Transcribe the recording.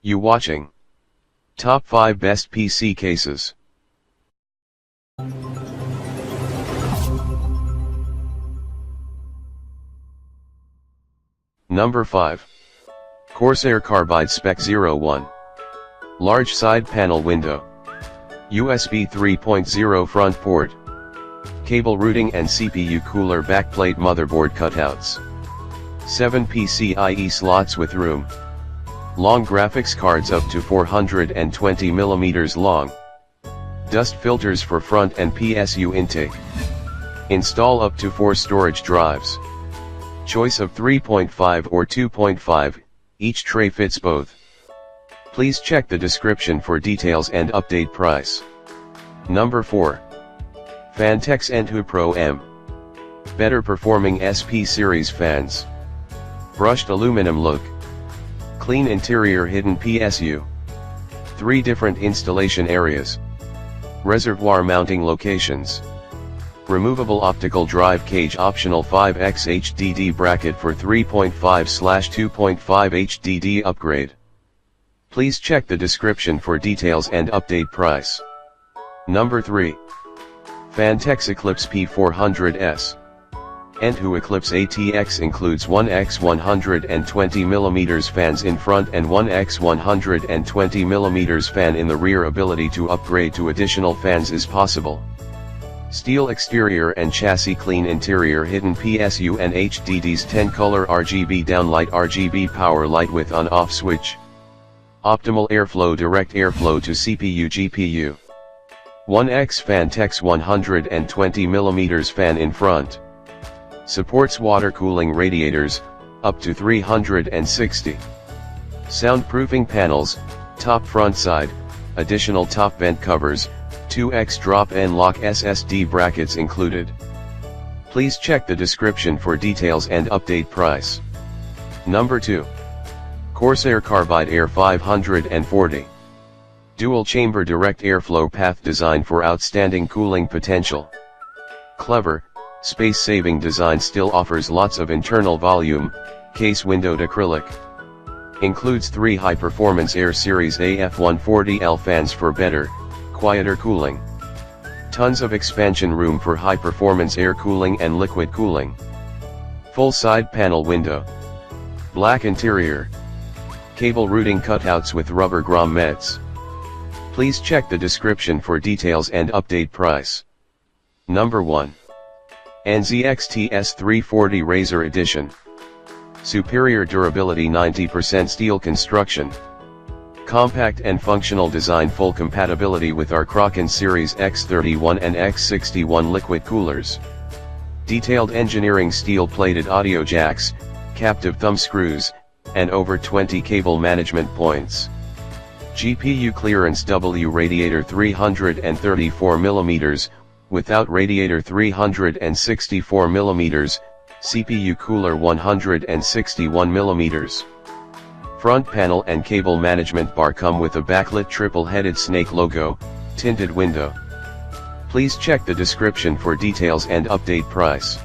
You watching Top 5 Best PC Cases. Number 5. Corsair Carbide Spec 01. Large side panel window. USB 3.0 front port. Cable routing and CPU cooler backplate motherboard cutouts. 7 PCIe slots with room. Long graphics cards up to 420mm long. Dust filters for front and PSU intake. Install up to 4 storage drives. Choice of 3.5 or 2.5, each tray fits both. Please check the description for details and update price. Number 4. Phanteks N2 Pro M. Better performing SP series fans. Brushed aluminum look. Clean interior, hidden PSU. 3 different installation areas. Reservoir mounting locations. Removable optical drive cage, optional 5x HDD bracket for 3.5/2.5 HDD upgrade. Please check the description for details and update price. Number 3. Phanteks Eclipse P400S. N2 Eclipse ATX includes 1x 120mm fans in front and 1x 120mm fan in the rear. Ability to upgrade to additional fans is possible. Steel exterior and chassis, clean interior, hidden PSU and HDDs, 10 color RGB downlight, RGB power light with on-off switch. Optimal airflow, direct airflow to CPU GPU. 1x Phanteks 120mm fan in front. Supports water cooling radiators, up to 360. Soundproofing panels, top front side, additional top vent covers, 2x drop and lock SSD brackets included. Please check the description for details and update price. Number 2. Corsair Carbide Air 540. Dual chamber direct airflow path designed for outstanding cooling potential. Clever, space-saving design still offers lots of internal volume, case windowed acrylic. Includes 3 high-performance Air Series AF140L fans for better, quieter cooling. Tons of expansion room for high-performance air cooling and liquid cooling. Full side panel window. Black interior. Cable routing cutouts with rubber grommets. Please check the description for details and update price. Number 1. NZXT S340 Razer Edition. Superior durability, 90% steel construction. Compact and functional design, full compatibility with our Kraken Series X31 and X61 liquid coolers. Detailed engineering, steel-plated audio jacks, captive thumb screws, and over 20 cable management points. GPU clearance, W radiator 334mm, without radiator 364mm, CPU cooler 161mm. Front panel and cable management bar come with a backlit triple-headed snake logo, tinted window. Please check the description for details and update price.